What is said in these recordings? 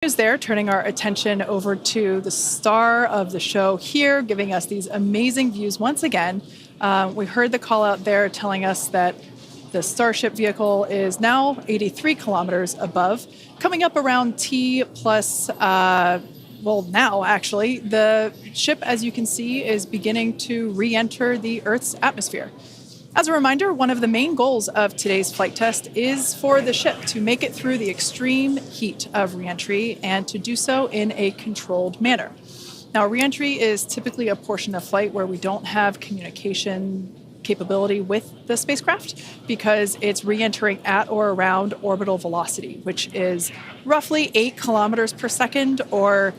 Is there, turning our attention over to the star of the show here, giving us these amazing views once again. We heard the call out there telling us that the Starship vehicle is now 83 kilometers above, coming up around T plus, now actually, the ship, as you can see, is beginning to re-enter the Earth's atmosphere. As a reminder, one of the main goals of today's flight test is for the ship to make it through the extreme heat of reentry and to do so in a controlled manner. Now, reentry is typically a portion of flight where we don't have communication capability with the spacecraft because it's re-entering at or around orbital velocity, which is roughly 8 kilometers per second or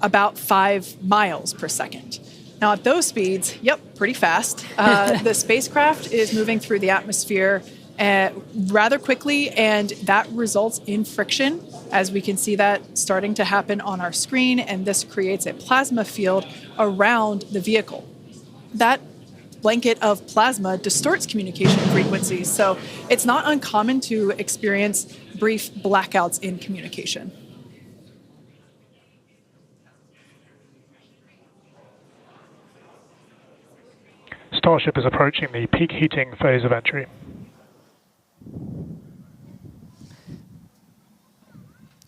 about 5 miles per second. Now, at those speeds, pretty fast. The spacecraft is moving through the atmosphere rather quickly, and that results in friction, as we can see that starting to happen on our screen, and this creates a plasma field around the vehicle. That blanket of plasma distorts communication frequencies, so it's not uncommon to experience brief blackouts in communication. Starship is approaching the peak heating phase of entry.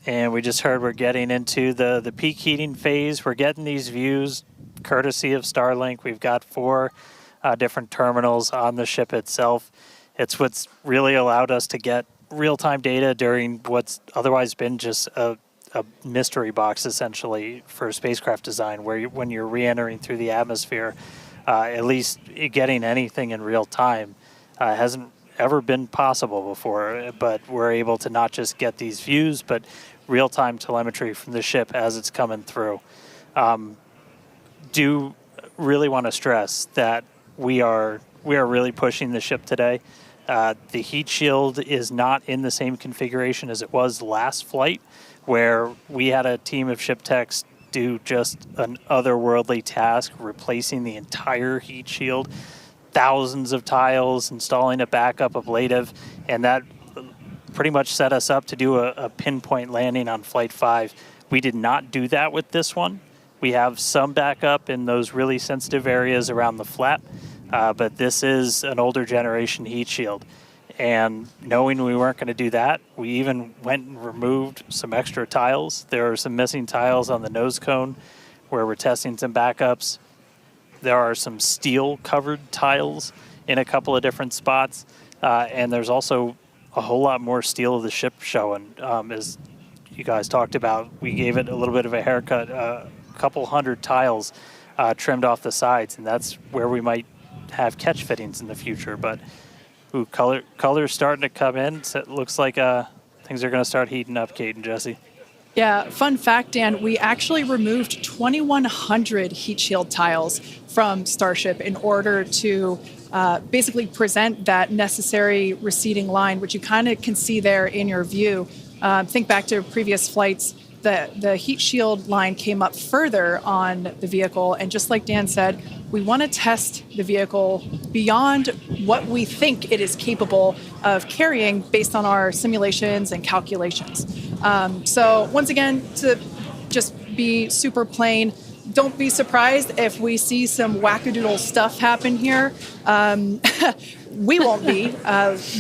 And we just heard we're getting into the peak heating phase. We're getting these views courtesy of Starlink. We've got 4 different terminals on the ship itself. It's what's really allowed us to get real-time data during what's otherwise been just a mystery box, essentially, for spacecraft design, where when you're re-entering through the atmosphere, at least getting anything in real time hasn't ever been possible before, but we're able to not just get these views, but real-time telemetry from the ship as it's coming through. Do really want to stress that we are really pushing the ship today. The heat shield is not in the same configuration as it was last flight, where we had a team of ship techs do just an otherworldly task, replacing the entire heat shield, thousands of tiles, installing a backup ablative, and that pretty much set us up to do a pinpoint landing on Flight 5. We did not do that with this one. We have some backup in those really sensitive areas around the flap, but this is an older generation heat shield. And knowing we weren't going to do that, we even went and removed some extra tiles. There are some missing tiles on the nose cone where we're testing some backups. There are some steel-covered tiles in a couple of different spots. And there's also a whole lot more steel of the ship showing. As you guys talked about, we gave it a little bit of a haircut, a couple hundred tiles trimmed off the sides, and that's where we might have catch fittings in the future. But ooh, color's starting to come in. So it looks like things are going to start heating up, Kate and Jesse. Yeah, fun fact, Dan, we actually removed 2,100 heat shield tiles from Starship in order to basically present that necessary receding line, which you kind of can see there in your view. Think back to previous flights. The heat shield line came up further on the vehicle, and just like Dan said, we want to test the vehicle beyond what we think it is capable of carrying based on our simulations and calculations. So once again, to just be super plain, don't be surprised if we see some wackadoodle stuff happen here. We won't be.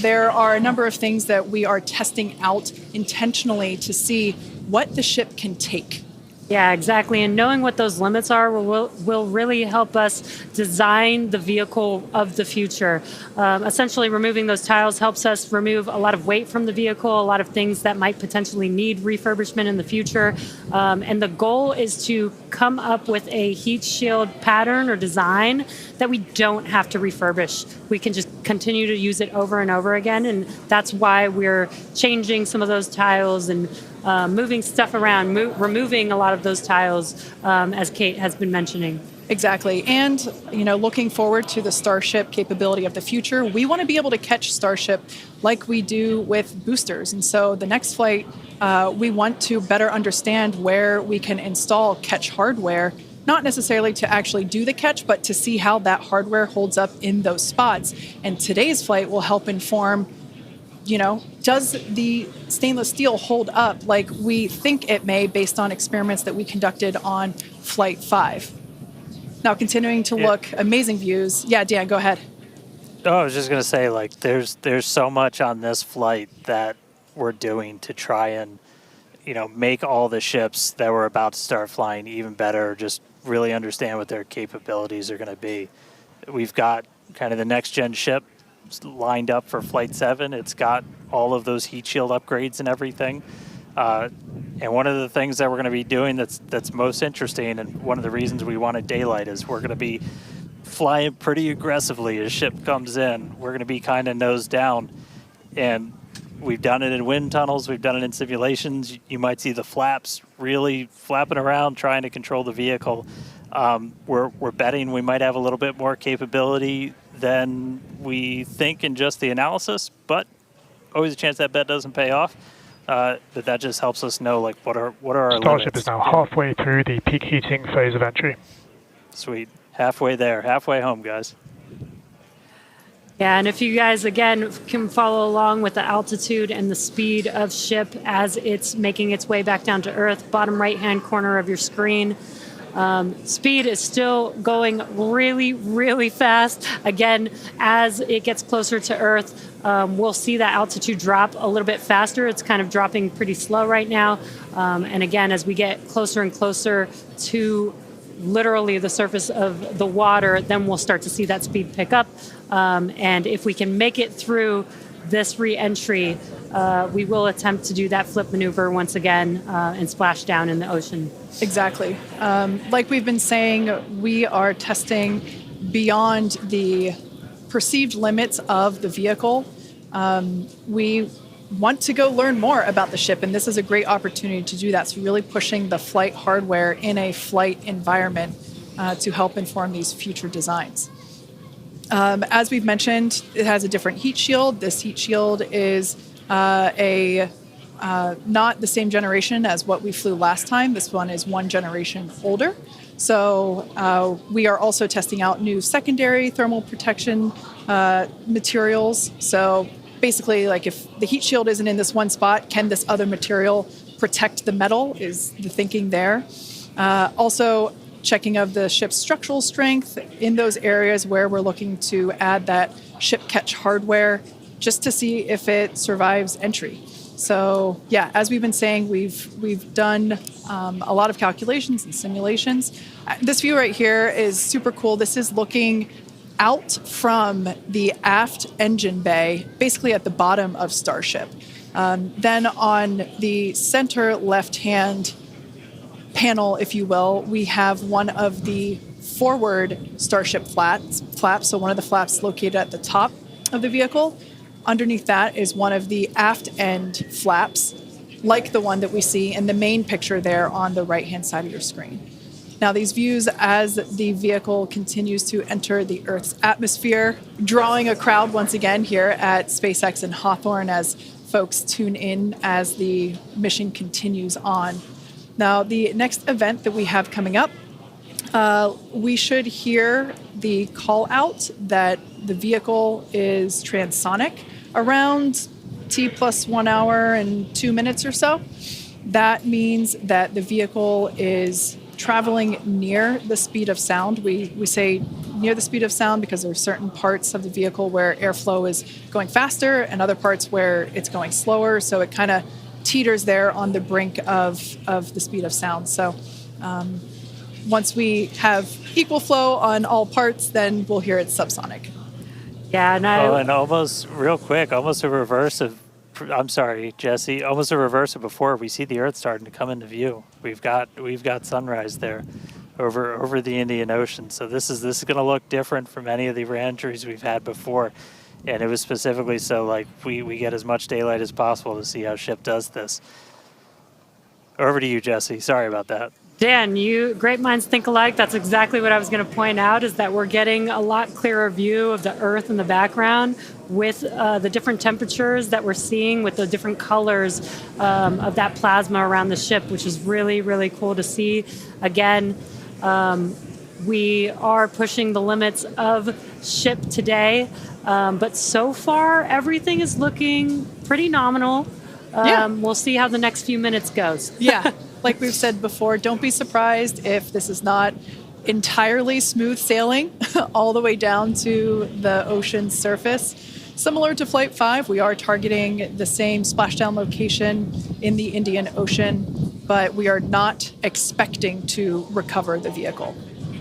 There are a number of things that we are testing out intentionally to see what the ship can take. Yeah, exactly. And knowing what those limits are will really help us design the vehicle of the future. Essentially, removing those tiles helps us remove a lot of weight from the vehicle, a lot of things that might potentially need refurbishment in the future. And the goal is to come up with a heat shield pattern or design that we don't have to refurbish. We can just continue to use it over and over again. And that's why we're changing some of those tiles and moving stuff around, removing a lot of those tiles, as Kate has been mentioning. Exactly. And, looking forward to the Starship capability of the future, we want to be able to catch Starship like we do with boosters. And so the next flight, we want to better understand where we can install catch hardware, not necessarily to actually do the catch, but to see how that hardware holds up in those spots. And today's flight will help inform does the stainless steel hold up like we think it may based on experiments that we conducted on Flight 5? Now, continuing to look, amazing views. Yeah, Dan, go ahead. Oh, I was just going to say, like, there's so much on this flight that we're doing to try and, make all the ships that we're about to start flying even better, just really understand what their capabilities are going to be. We've got kind of the next-gen ship lined up for Flight 7. It's got all of those heat shield upgrades and everything. And one of the things that we're going to be doing that's most interesting, and one of the reasons we wanted daylight, is we're going to be flying pretty aggressively as ship comes in. We're going to be kind of nose down, and we've done it in wind tunnels. We've done it in simulations. You might see the flaps really flapping around trying to control the vehicle. We're betting we might have a little bit more capability than we think in just the analysis, but always a chance that bet doesn't pay off. But that just helps us know, like, what are our Starship limits. is now halfway through the peak heating phase of entry. Sweet. Halfway there. Halfway home, guys. Yeah, and if you guys, again, can follow along with the altitude and the speed of ship as it's making its way back down to Earth, bottom right-hand corner of your screen, speed is still going really, really fast. Again, as it gets closer to Earth, we'll see that altitude drop a little bit faster. It's kind of dropping pretty slow right now. And again, as we get closer and closer to literally the surface of the water, then we'll start to see that speed pick up. And if we can make it through this re-entry, we will attempt to do that flip maneuver once again and splash down in the ocean. Exactly. Like we've been saying, we are testing beyond the perceived limits of the vehicle. We want to go learn more about the ship, and this is a great opportunity to do that. So really pushing the flight hardware in a flight environment to help inform these future designs. As we've mentioned, it has a different heat shield. This heat shield is not the same generation as what we flew last time. This one is one generation older. So we are also testing out new secondary thermal protection materials. So basically, like, if the heat shield isn't in this one spot, can this other material protect the metal is the thinking there. Also, checking of the ship's structural strength in those areas where we're looking to add that ship catch hardware just to see if it survives entry. So yeah, as we've been saying, we've done a lot of calculations and simulations. This view right here is super cool. This is looking out from the aft engine bay, basically at the bottom of Starship. Then on the center left-hand panel, if you will, we have one of the forward Starship flaps, so one of the flaps located at the top of the vehicle. Underneath that is one of the aft end flaps, like the one that we see in the main picture there on the right-hand side of your screen. Now, these views as the vehicle continues to enter the Earth's atmosphere, drawing a crowd once again here at SpaceX in Hawthorne as folks tune in as the mission continues on. Now, the next event that we have coming up, we should hear the call out that the vehicle is transonic around T plus 1 hour and 2 minutes or so. That means that the vehicle is traveling near the speed of sound. We say near the speed of sound because there are certain parts of the vehicle where airflow is going faster and other parts where it's going slower. So it kind of teeters there on the brink of the speed of sound. So once we have equal flow on all parts, then we'll hear it's subsonic. Yeah, and almost real quick, almost a reverse of, I'm sorry, Jesse, almost a reverse of before. We see the Earth starting to come into view. We've got sunrise there over the Indian Ocean. So this is going to look different from any of the re-entries we've had before. And it was specifically so, like, we get as much daylight as possible to see how ship does this. Over to you, Jesse. Sorry about that. Dan, great minds think alike. That's exactly what I was going to point out, is that we're getting a lot clearer view of the Earth in the background with the different temperatures that we're seeing, with the different colors of that plasma around the ship, which is really, really cool to see. Again, We are pushing the limits of ship today, but so far everything is looking pretty nominal. Yeah. We'll see how the next few minutes goes. Yeah, like we've said before, don't be surprised if this is not entirely smooth sailing all the way down to the ocean surface. Similar to Flight 5, we are targeting the same splashdown location in the Indian Ocean, but we are not expecting to recover the vehicle.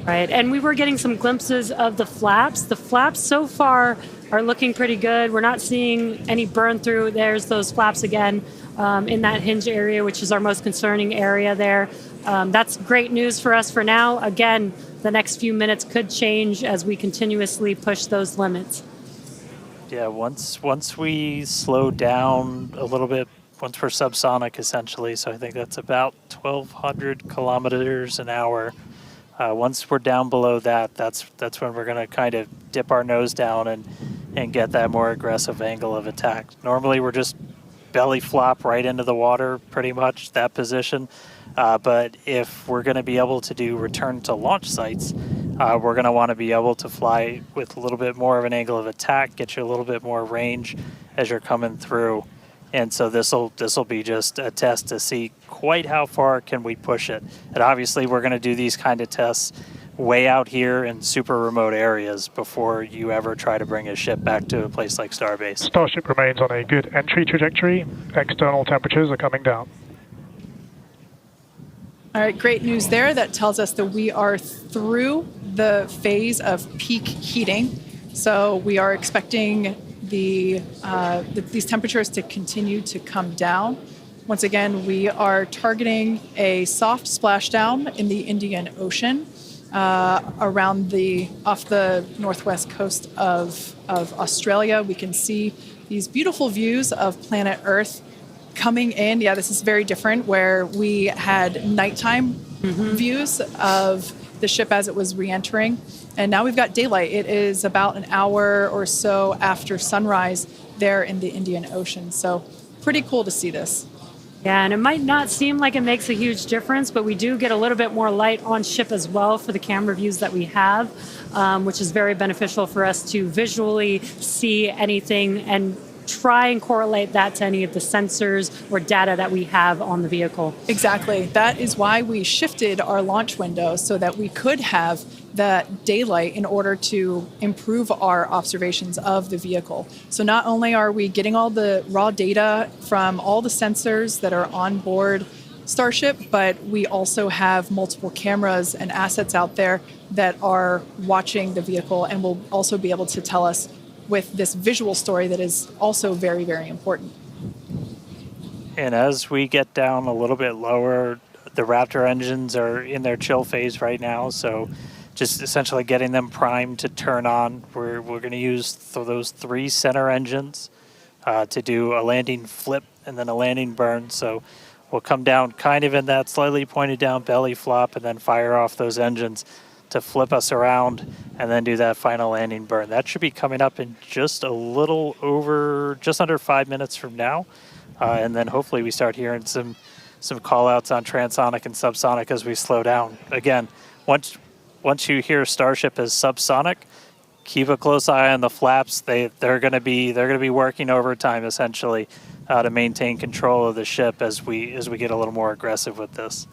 Right, and we were getting some glimpses of the flaps. The flaps so far are looking pretty good. We're not seeing any burn through. There's those flaps again in that hinge area, which is our most concerning area there. That's great news for us for now. Again, the next few minutes could change as we continuously push those limits. Yeah, once we slow down a little bit, once we're subsonic essentially, so I think that's about 1,200 kilometers an hour. Once we're down below that, that's when we're going to kind of dip our nose down and get that more aggressive angle of attack. Normally we're just belly flop right into the water, pretty much that position. But if we're going to be able to do return to launch sites, we're going to want to be able to fly with a little bit more of an angle of attack, get you a little bit more range as you're coming through. And so this'll be just a test to see quite how far can we push it. And obviously we're going to do these kind of tests way out here in super remote areas before you ever try to bring a ship back to a place like Starbase. Starship remains on a good entry trajectory. External temperatures are coming down. All right, great news there. That tells us that we are through the phase of peak heating. So we are expecting these temperatures to continue to come down. Once again, we are targeting a soft splashdown in the Indian Ocean around off the northwest coast of Australia. We can see these beautiful views of planet Earth coming in. Yeah, this is very different, where we had nighttime views of the ship as it was re-entering. And now we've got daylight. It is about an hour or so after sunrise there in the Indian Ocean. So pretty cool to see this. Yeah, and it might not seem like it makes a huge difference, but we do get a little bit more light on ship as well for the camera views that we have, which is very beneficial for us to visually see anything and try and correlate that to any of the sensors or data that we have on the vehicle. Exactly. That is why we shifted our launch window so that we could have that daylight in order to improve our observations of the vehicle. So not only are we getting all the raw data from all the sensors that are on board Starship, but we also have multiple cameras and assets out there that are watching the vehicle and will also be able to tell us with this visual story that is also very, very important. And as we get down a little bit lower, the Raptor engines are in their chill phase right now, so just essentially getting them primed to turn on. We're going to use those 3 center engines to do a landing flip and then a landing burn. So we'll come down kind of in that slightly pointed down belly flop and then fire off those engines to flip us around and then do that final landing burn. That should be coming up in just under 5 minutes from now. And then hopefully we start hearing some call outs on transonic and subsonic as we slow down. Again, once you hear Starship as subsonic, keep a close eye on the flaps. They're going to be working overtime essentially to maintain control of the ship as we get a little more aggressive with this.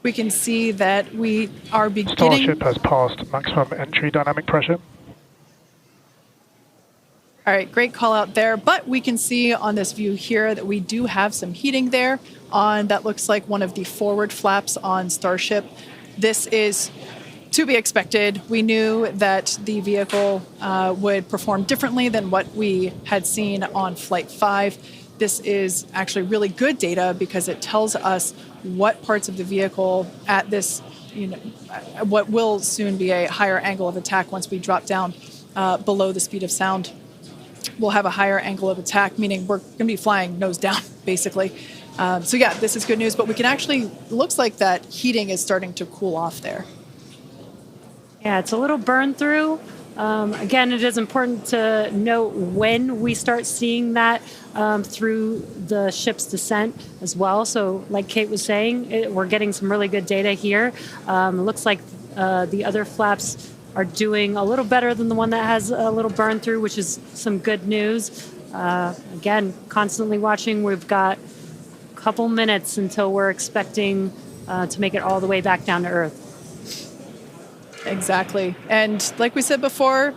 We can see that we are beginning... Starship has passed maximum entry dynamic pressure. All right, great call out there. But we can see on this view here that we do have some heating there on that looks like one of the forward flaps on Starship. This is to be expected. We knew that the vehicle would perform differently than what we had seen on Flight 5. This is actually really good data because it tells us what parts of the vehicle at this, what will soon be a higher angle of attack once we drop down below the speed of sound. We'll have a higher angle of attack, meaning we're going to be flying nose down, basically. So yeah, this is good news, but we can actually, looks like that heating is starting to cool off there. Yeah, it's a little burn through, Again, it is important to note when we start seeing that through the ship's descent as well. So like Kate was saying, we're getting some really good data here. It looks like the other flaps are doing a little better than the one that has a little burn through, which is some good news. Again, constantly watching. We've got a couple minutes until we're expecting to make it all the way back down to Earth. Exactly. And like we said before,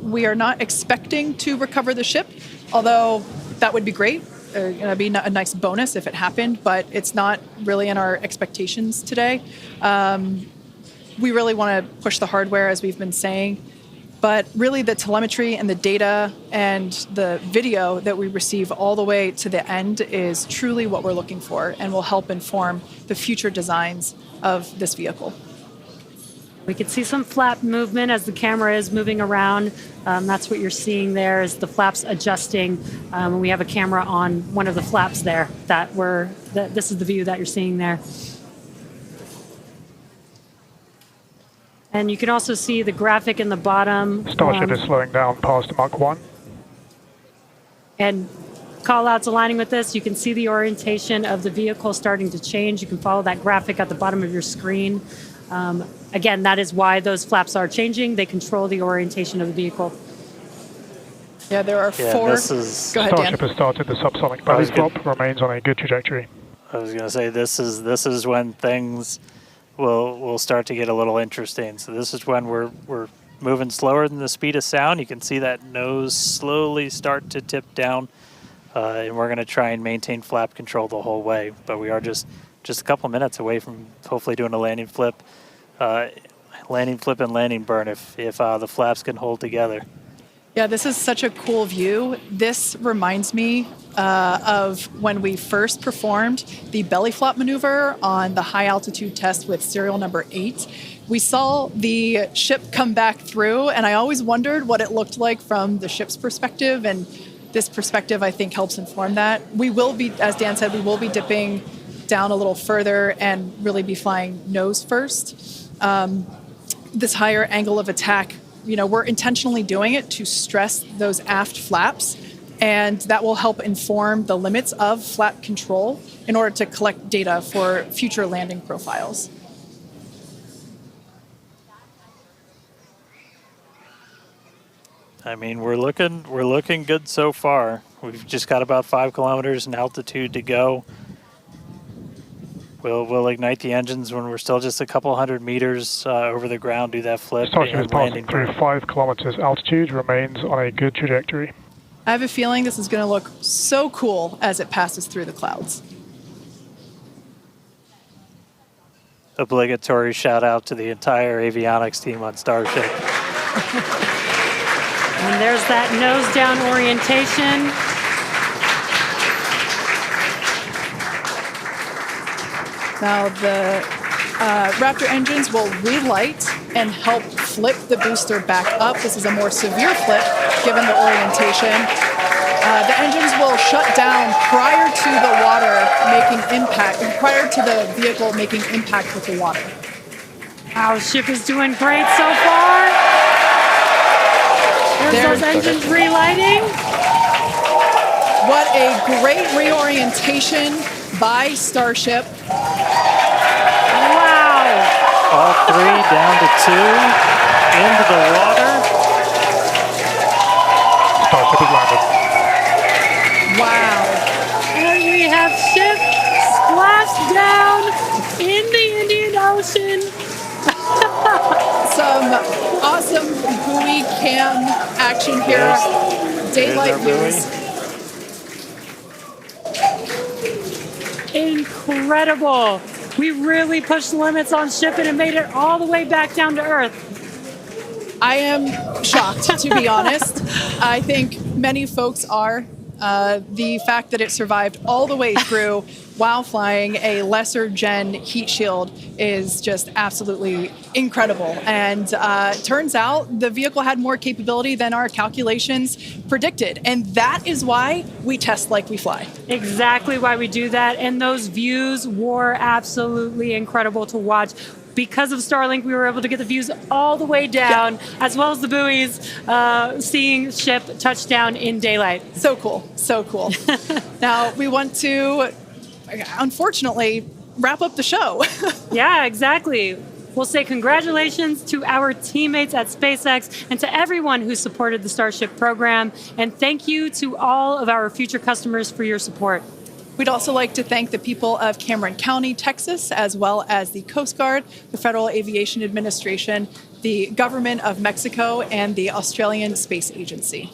we are not expecting to recover the ship, although that would be great. It would be a nice bonus if it happened, but it's not really in our expectations today. We really want to push the hardware, as we've been saying, but really the telemetry and the data and the video that we receive all the way to the end is truly what we're looking for and will help inform the future designs of this vehicle. We can see some flap movement as the camera is moving around. That's what you're seeing there is the flaps adjusting. And we have a camera on one of the flaps there this is the view that you're seeing there. And you can also see the graphic in the bottom. Starship is slowing down past Mach 1. And call-outs aligning with this. You can see the orientation of the vehicle starting to change. You can follow that graphic at the bottom of your screen. Again, that is why those flaps are changing. They control the orientation of the vehicle. Yeah, there are four. Go ahead, Starship Dan. has started the subsonic belly flop, remains on a good trajectory. I was going to say this is when things will start to get a little interesting. So this is when we're moving slower than the speed of sound. You can see that nose slowly start to tip down, and we're going to try and maintain flap control the whole way. But we are just a couple minutes away from hopefully doing a landing flip and landing burn if the flaps can hold together. Yeah, this is such a cool view. This reminds me of when we first performed the belly flop maneuver on the high altitude test with serial number 8. We saw the ship come back through, and I always wondered what it looked like from the ship's perspective, and this perspective, I think, helps inform that. We will be, as Dan said, we will be dipping down a little further and really be flying nose first. This higher angle of attack, we're intentionally doing it to stress those aft flaps, and that will help inform the limits of flap control in order to collect data for future landing profiles. I mean, we're looking good so far. We've just got about 5 kilometers in altitude to go. We'll ignite the engines when we're still just a couple hundred meters over the ground, do that flip. Starship is passing through 5 kilometers altitude, remains on a good trajectory. I have a feeling this is going to look so cool as it passes through the clouds. Obligatory shout out to the entire avionics team on Starship. And there's that nose down orientation. Now the Raptor engines will relight and help flip the booster back up. This is a more severe flip given the orientation. The engines will shut down prior to the water making impact, prior to the vehicle making impact with the water. Our ship is doing great so far. There's those engines relighting. What a great reorientation by Starship. Wow. All 3 down to 2 into the water. Starship is landed. Wow. And we have ship splashed down in the Indian Ocean. Some awesome buoy cam action here. Daylight views. Incredible. We really pushed the limits on shipping and made it all the way back down to Earth. I am shocked, to be honest. I think many folks are. The fact that it survived all the way through while flying a lesser gen heat shield is just absolutely incredible. And turns out the vehicle had more capability than our calculations predicted. And that is why we test like we fly. Exactly why we do that. And those views were absolutely incredible to watch. because of Starlink, we were able to get the views all the way down, as well as the buoys, seeing ship touchdown in daylight. So cool. So cool. Now, we want to, unfortunately, wrap up the show. Yeah, exactly. We'll say congratulations to our teammates at SpaceX and to everyone who supported the Starship program. And thank you to all of our future customers for your support. We'd also like to thank the people of Cameron County, Texas, as well as the Coast Guard, the Federal Aviation Administration, the Government of Mexico, and the Australian Space Agency.